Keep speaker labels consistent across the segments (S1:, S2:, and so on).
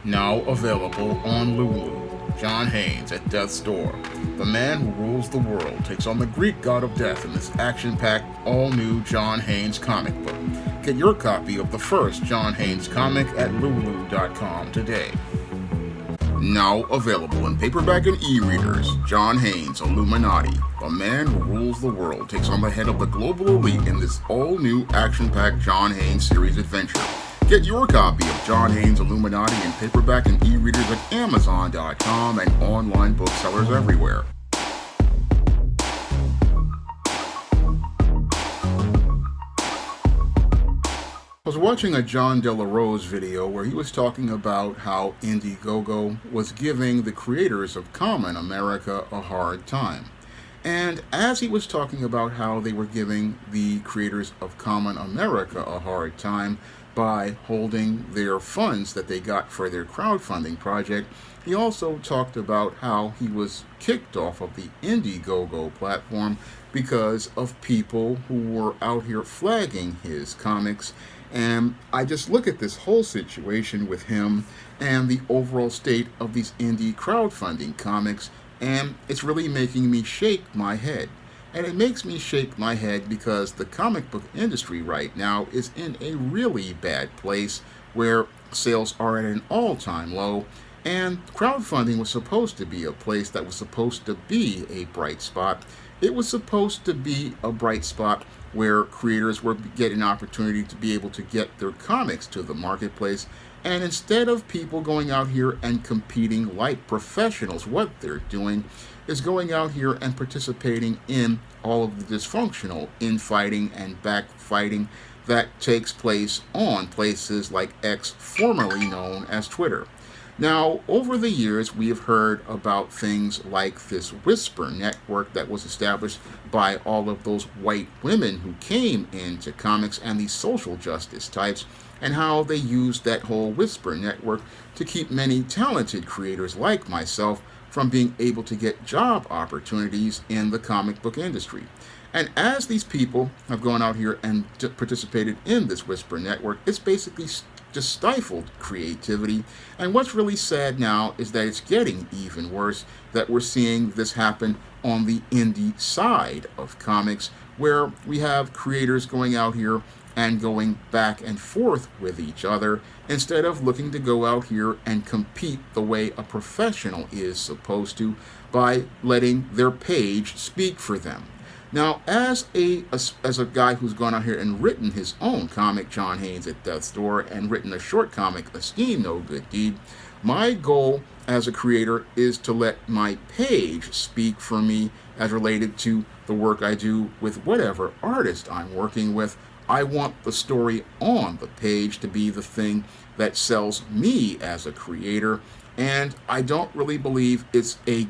S1: Now available on Lulu. John Haynes at Death's Door. The man who rules the world takes on the Greek god of death in this action-packed, all-new John Haynes comic book. Get your copy of the first John Haynes comic at lulu.com today. Now available in paperback and e-readers, John Haynes, Illuminati. The man who rules the world takes on the head of the global elite in this all-new action-packed John Haynes series adventure. Get your copy of John Haynes Illuminati in paperback and e-readers at Amazon.com and online booksellers everywhere. I was watching a John De La Rose video where he was talking about how Indiegogo was giving the creators of Kamen America a hard time. And as he was talking about how they were giving the creators of Kamen America a hard time by holding their funds that they got for their crowdfunding project, he also talked about how he was kicked off of the Indiegogo platform because of people who were out here flagging his comics. And I just look at this whole situation with him and the overall state of these indie crowdfunding comics, and it's really making me shake my head. And it makes me shake my head because the comic book industry right now is in a really bad place where sales are at an all-time low, and crowdfunding was supposed to be a place that was supposed to be a bright spot. It was supposed to be a bright spot where creators were getting an opportunity to be able to get their comics to the marketplace. And instead of people going out here and competing like professionals, what they're doing is going out here and participating in all of the dysfunctional infighting and backfighting that takes place on places like X, formerly known as Twitter. Now, over the years, we have heard about things like this Whisper network that was established by all of those white women who came into comics and these social justice types, and how they used that whole Whisper network to keep many talented creators like myself from being able to get job opportunities in the comic book industry. And as these people have gone out here and participated in this Whisper network, it's basically just stifled creativity. And what's really sad now is that it's getting even worse, that we're seeing this happen on the indie side of comics, where we have creators going out here and going back and forth with each other instead of looking to go out here and compete the way a professional is supposed to by letting their page speak for them. Now, as a guy who's gone out here and written his own comic, John Haynes at Death's Door, and written a short comic, Esteem No Good Deed, my goal as a creator is to let my page speak for me as related to the work I do with whatever artist I'm working with. I want the story on the page to be the thing that sells me as a creator, and I don't really believe it's a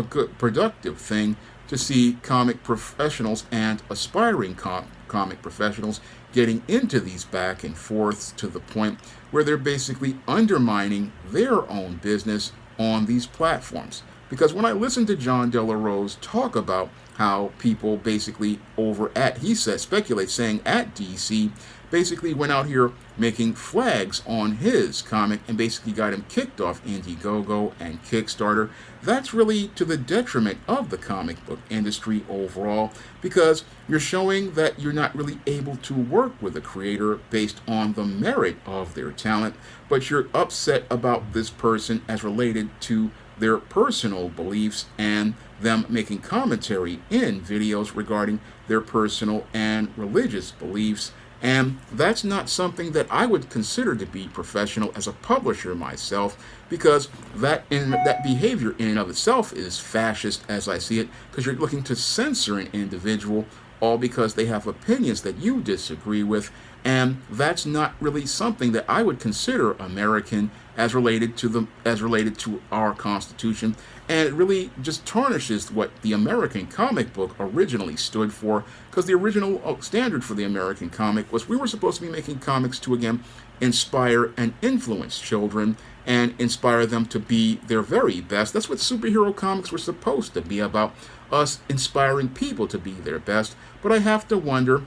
S1: good productive thing to see comic professionals and aspiring comic professionals getting into these back and forths to the point where they're basically undermining their own business on these platforms. Because when I listen to John De La Rose talk about how people basically over at, he says, speculates, saying at DC, basically went out here making flags on his comic and basically got him kicked off Indiegogo and Kickstarter, that's really to the detriment of the comic book industry overall, because you're showing that you're not really able to work with a creator based on the merit of their talent, but you're upset about this person as related to their personal beliefs and them making commentary in videos regarding their personal and religious beliefs. And that's not something that I would consider to be professional as a publisher myself, because that behavior in and of itself is fascist as I see it, because you're looking to censor an individual all because they have opinions that you disagree with, and that's not really something that I would consider American as related to our Constitution, and it really just tarnishes what the American comic book originally stood for, because the original standard for the American comic was we were supposed to be making comics to, again, inspire and influence children and inspire them to be their very best. That's what superhero comics were supposed to be about, us inspiring people to be their best. But I have to wonder,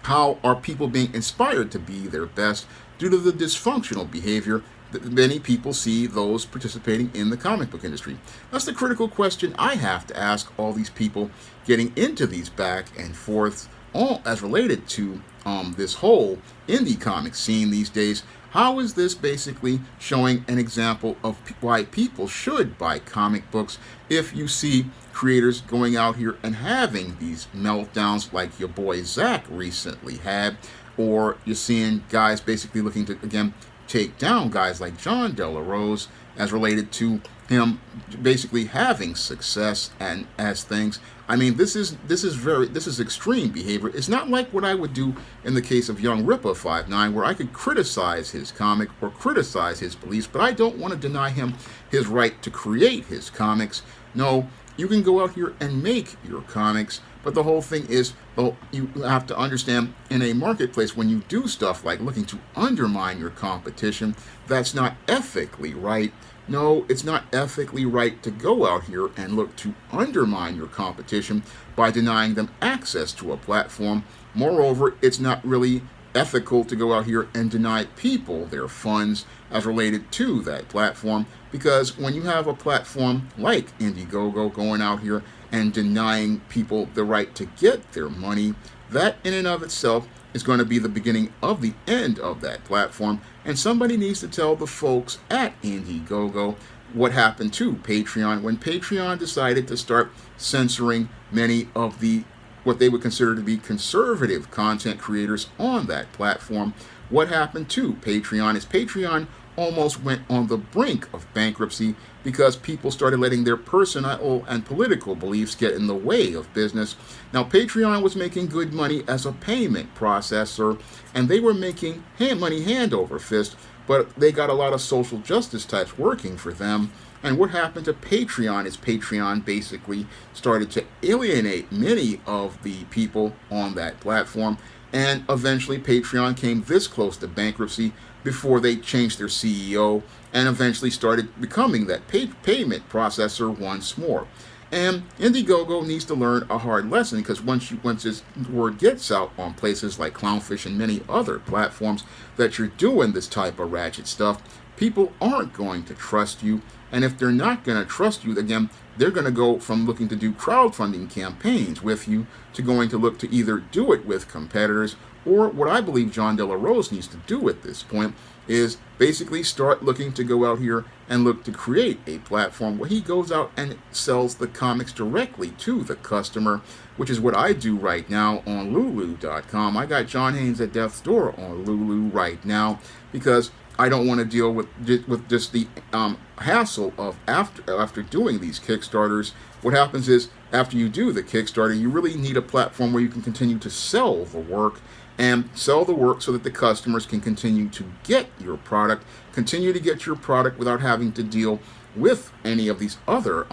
S1: how are people being inspired to be their best due to the dysfunctional behavior many people see those participating in the comic book industry? That's the critical question I have to ask all these people getting into these back and forths, all as related to this whole indie comic scene these days. How is this basically showing an example of why people should buy comic books if you see creators going out here and having these meltdowns like your boy Zach recently had, or you're seeing guys basically looking to, again, take down guys like John Della Rose as related to him basically having success and as things. I mean, this is extreme behavior. It's not like what I would do in the case of Young Ripper 59, where I could criticize his comic or criticize his beliefs, but I don't want to deny him his right to create his comics. No, you can go out here and make your comics, but the whole thing is, well, you have to understand, in a marketplace, when you do stuff like looking to undermine your competition, that's not ethically right. No, it's not ethically right to go out here and look to undermine your competition by denying them access to a platform. Moreover, it's not really ethical to go out here and deny people their funds as related to that platform, because when you have a platform like Indiegogo going out here and denying people the right to get their money, that in and of itself is going to be the beginning of the end of that platform. And somebody needs to tell the folks at Indiegogo what happened to Patreon when Patreon decided to start censoring many of the what they would consider to be conservative content creators on that platform. What happened to Patreon is Patreon almost went on the brink of bankruptcy because people started letting their personal and political beliefs get in the way of business. Now, Patreon was making good money as a payment processor, and they were making money hand over fist, but they got a lot of social justice types working for them. And what happened to Patreon is Patreon basically started to alienate many of the people on that platform, and eventually Patreon came this close to bankruptcy before they changed their CEO and eventually started becoming that payment processor once more. And Indiegogo needs to learn a hard lesson, because once this word gets out on places like Clownfish and many other platforms that you're doing this type of ratchet stuff, people aren't going to trust you. And if they're not going to trust you, again, they're going to go from looking to do crowdfunding campaigns with you to going to look to either do it with competitors, or what I believe John Della Rose needs to do at this point is basically start looking to go out here and look to create a platform where he goes out and sells the comics directly to the customer, which is what I do right now on Lulu.com. I got John Haynes at Death's Door on Lulu right now because I don't want to deal with just the hassle of after doing these Kickstarters. What happens is, after you do the Kickstarter, you really need a platform where you can continue to sell the work so that the customers can continue to get your product, continue to get your product without having to deal with any of these other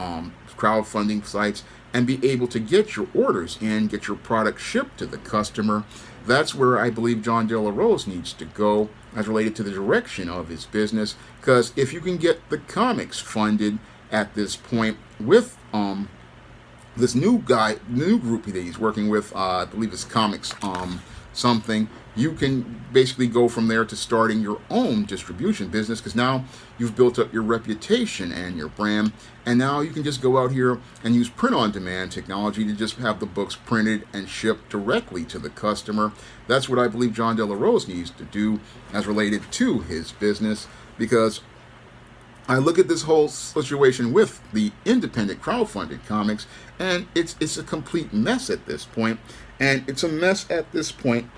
S1: crowdfunding sites, and be able to get your orders in, get your product shipped to the customer. That's where I believe John Della Rose needs to go as related to the direction of his business, because if you can get the comics funded at this point with this new group that he's working with, I believe it's Comics something, you can basically go from there to starting your own distribution business, because now you've built up your reputation and your brand, and now you can just go out here and use print-on-demand technology to just have the books printed and shipped directly to the customer. That's what I believe John Della Rose needs to do as related to his business, because I look at this whole situation with the independent crowdfunded comics, and it's a complete mess at this point. And it's a mess at this point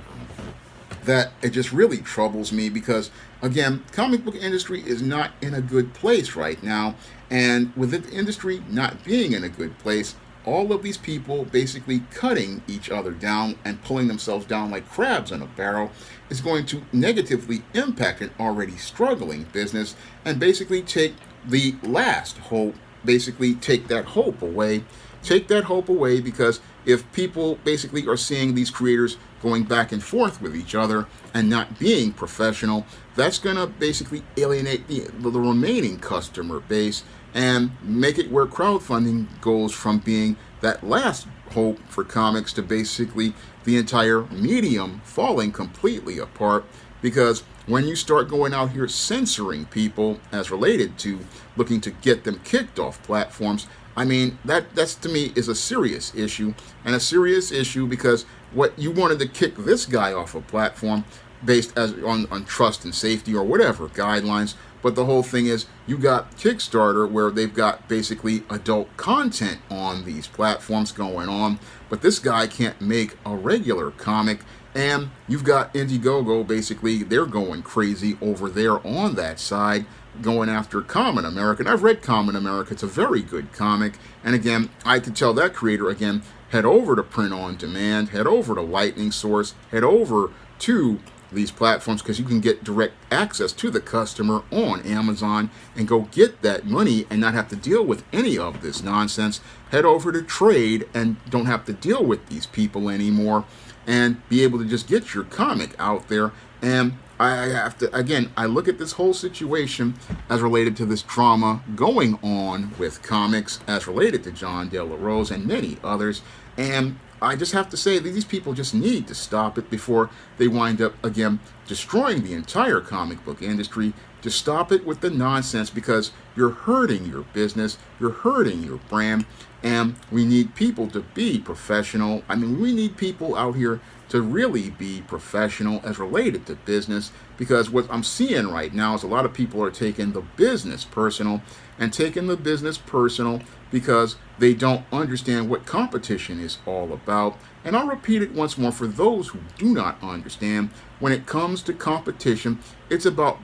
S1: that it just really troubles me, because, again, comic book industry is not in a good place right now. And with the industry not being in a good place, all of these people basically cutting each other down and pulling themselves down like crabs in a barrel is going to negatively impact an already struggling business, and basically take the last hope, basically take that hope away. Take that hope away, because if people basically are seeing these creators going back and forth with each other and not being professional, that's going to basically alienate the remaining customer base and make it where crowdfunding goes from being that last hope for comics to basically the entire medium falling completely apart. Because when you start going out here censoring people as related to looking to get them kicked off platforms, I mean, that's to me is a serious issue, and a serious issue because what you wanted to kick this guy off a platform based on trust and safety or whatever guidelines. But the whole thing is, you got Kickstarter where they've got basically adult content on these platforms going on, but this guy can't make a regular comic. And you've got Indiegogo, basically, they're going crazy over there on that side, going after Kamen America. And I've read Kamen America, it's a very good comic. And again, I could tell that creator, again, head over to Print on Demand, head over to Lightning Source, head over to these platforms because you can get direct access to the customer on Amazon and go get that money and not have to deal with any of this nonsense. Head over to Trade and don't have to deal with these people anymore and be able to just get your comic out there. And I have to, again, I look at this whole situation as related to this drama going on with comics as related to John De La Rose and many others. And I just have to say that these people just need to stop it before they wind up, again, destroying the entire comic book industry. Just stop it with the nonsense because you're hurting your business, you're hurting your brand, and we need people to be professional. I mean, we need people out here to really be professional as related to business, because what I'm seeing right now is a lot of people are taking the business personal and taking the business personal because they don't understand what competition is all about. And I'll repeat it once more for those who do not understand. When it comes to competition, it's about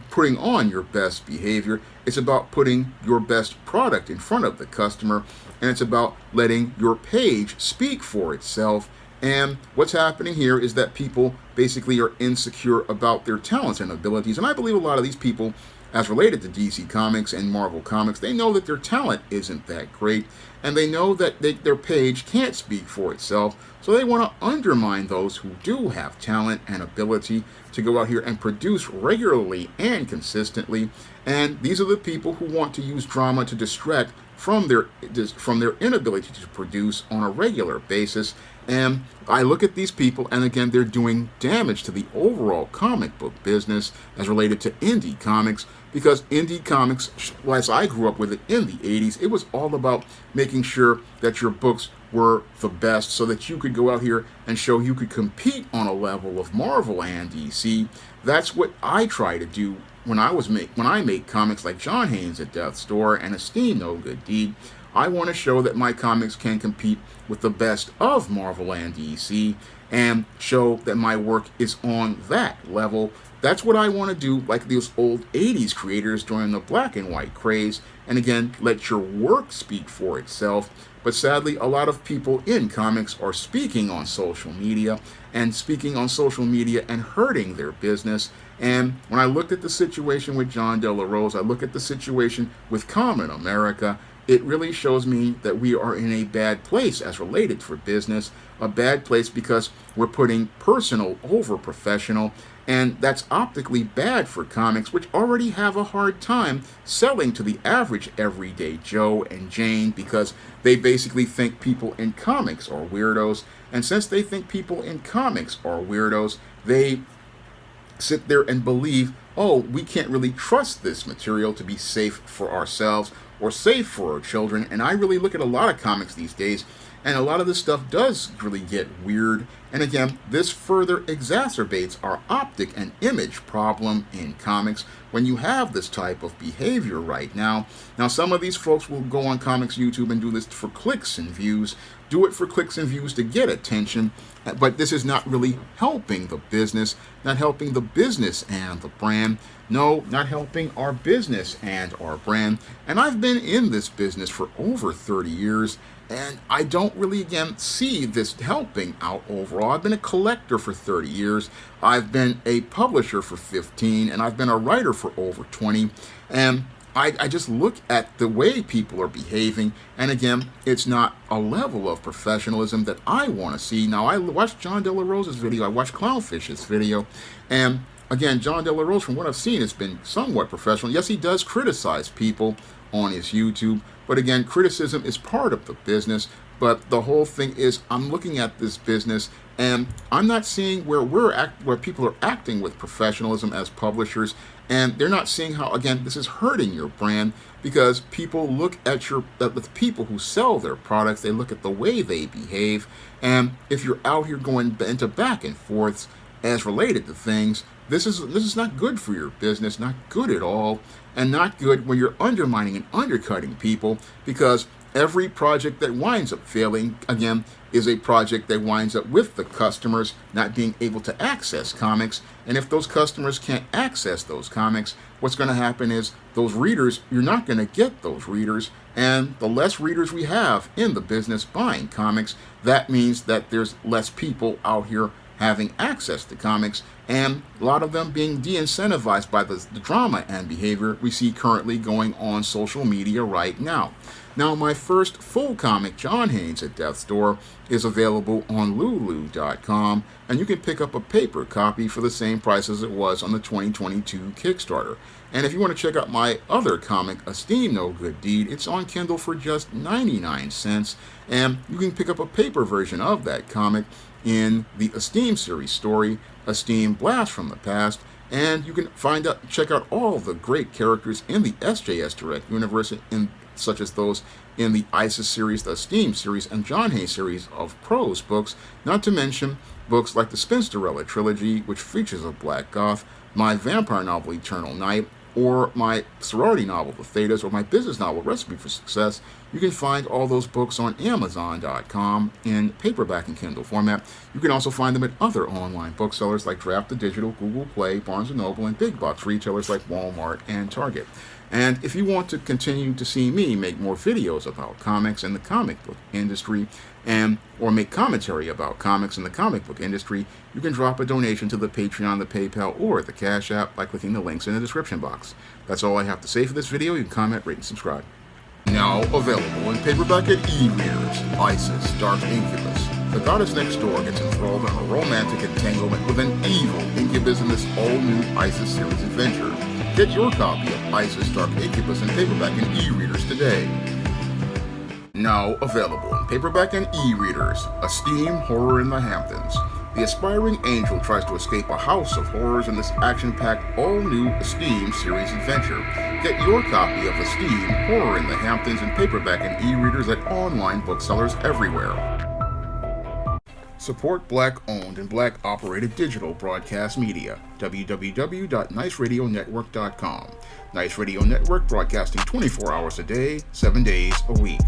S1: putting on your best behavior. It's about putting your best product in front of the customer, and it's about letting your page speak for itself. And what's happening here is that people basically are insecure about their talents and abilities. And I believe a lot of these people, as related to DC Comics and Marvel Comics, they know that their talent isn't that great, and they know that their page can't speak for itself, so they want to undermine those who do have talent and ability to go out here and produce regularly and consistently. And these are the people who want to use drama to distract from their inability to produce on a regular basis. And I look at these people, and again, they're doing damage to the overall comic book business as related to indie comics, because indie comics, as I grew up with it in the 80s, it was all about making sure that your books were the best so that you could go out here and show you could compete on a level of Marvel and DC. That's what I try to do when I make comics like John Haynes at Death's Door and Esteem No Good Deed. I want to show that my comics can compete with the best of Marvel and DC and show that my work is on that level. That's what I want to do, like those old 80s creators during the black and white craze. And again, let your work speak for itself. But sadly, a lot of people in comics are speaking on social media and hurting their business. And when I looked at the situation with John De La Rose, I look at the situation with Kamen America, it really shows me that we are in a bad place as related for business, a bad place because we're putting personal over professional, and that's optically bad for comics, which already have a hard time selling to the average everyday Joe and Jane because they basically think people in comics are weirdos. And since they think people in comics are weirdos, they sit there and believe, oh, we can't really trust this material to be safe for ourselves or safe for our children. And I really look at a lot of comics these days, and a lot of this stuff does really get weird. And again, this further exacerbates our optic and image problem in comics when you have this type of behavior right now. Now, some of these folks will go on comics YouTube and do this for clicks and views, do it for clicks and views to get attention, but this is not really helping the business, not helping the business and the brand. No, not helping our business and our brand. And I've been in this business for over 30 years, and I don't really, again, see this helping out overall. I've been a collector for 30 years. I've been a publisher for 15, and I've been a writer for over 20. And I just look at the way people are behaving, and again, it's not a level of professionalism that I want to see. Now, I watched John De La Rose's video, I watched Clownfish's video, and again, John De La Rose, from what I've seen, has been somewhat professional. Yes, he does criticize people on his YouTube, but again, criticism is part of the business. But the whole thing is, I'm looking at this business And I'm not seeing where where people are acting with professionalism as publishers, and they're not seeing how, again, this is hurting your brand, because people look at the people who sell their products. They look at the way they behave, and if you're out here going into back and forths as related to things, this is not good for your business, not good at all, and not good when you're undermining and undercutting people, because every project that winds up failing, again, is a project that winds up with the customers not being able to access comics. And if those customers can't access those comics, what's going to happen is those readers, you're not going to get those readers. And the less readers we have in the business buying comics, that means that there's less people out here having access to comics, and a lot of them being de-incentivized by the drama and behavior we see currently going on social media right now. Now, my first full comic, John Haynes at Death's Door, is available on Lulu.com, and you can pick up a paper copy for the same price as it was on the 2022 Kickstarter. And if you want to check out my other comic, Esteem No Good Deed, it's on Kindle for just 99 cents, and you can pick up a paper version of that comic in the Esteem series story, Esteem Blast from the Past, and you can check out all the great characters in the SJS Direct universe, such as those in the ISIS series, the Esteem series, and John Hay series of prose books, not to mention books like the Spinsterella trilogy, which features a Black Goth, my vampire novel, Eternal Night, or my sorority novel, The Thetas, or my business novel, Recipe for Success. You can find all those books on Amazon.com in paperback and Kindle format. You can also find them at other online booksellers like Draft the Digital, Google Play, Barnes & Noble, and big box retailers like Walmart and Target. And if you want to continue to see me make more videos about comics and the comic book industry, or make commentary about comics and the comic book industry, you can drop a donation to the Patreon, the PayPal, or the Cash App by clicking the links in the description box. That's all I have to say for this video. You can comment, rate, and subscribe. Now available in paperback at e-readers, ISIS, Dark Incubus. The goddess next door gets enthralled in a romantic entanglement with an evil incubus in this all-new ISIS series adventure. Get your copy of ISIS, Dark Incubus in paperback and e-readers today. Now available in paperback and e-readers, Esteem Horror in the Hamptons. The aspiring angel tries to escape a house of horrors in this action-packed, all-new Esteem series adventure. Get your copy of Esteem Horror in the Hamptons in paperback and e-readers at online booksellers everywhere. Support Black-owned and Black-operated digital broadcast media. www.niceradionetwork.com. Nice Radio Network, broadcasting 24 hours a day, 7 days a week.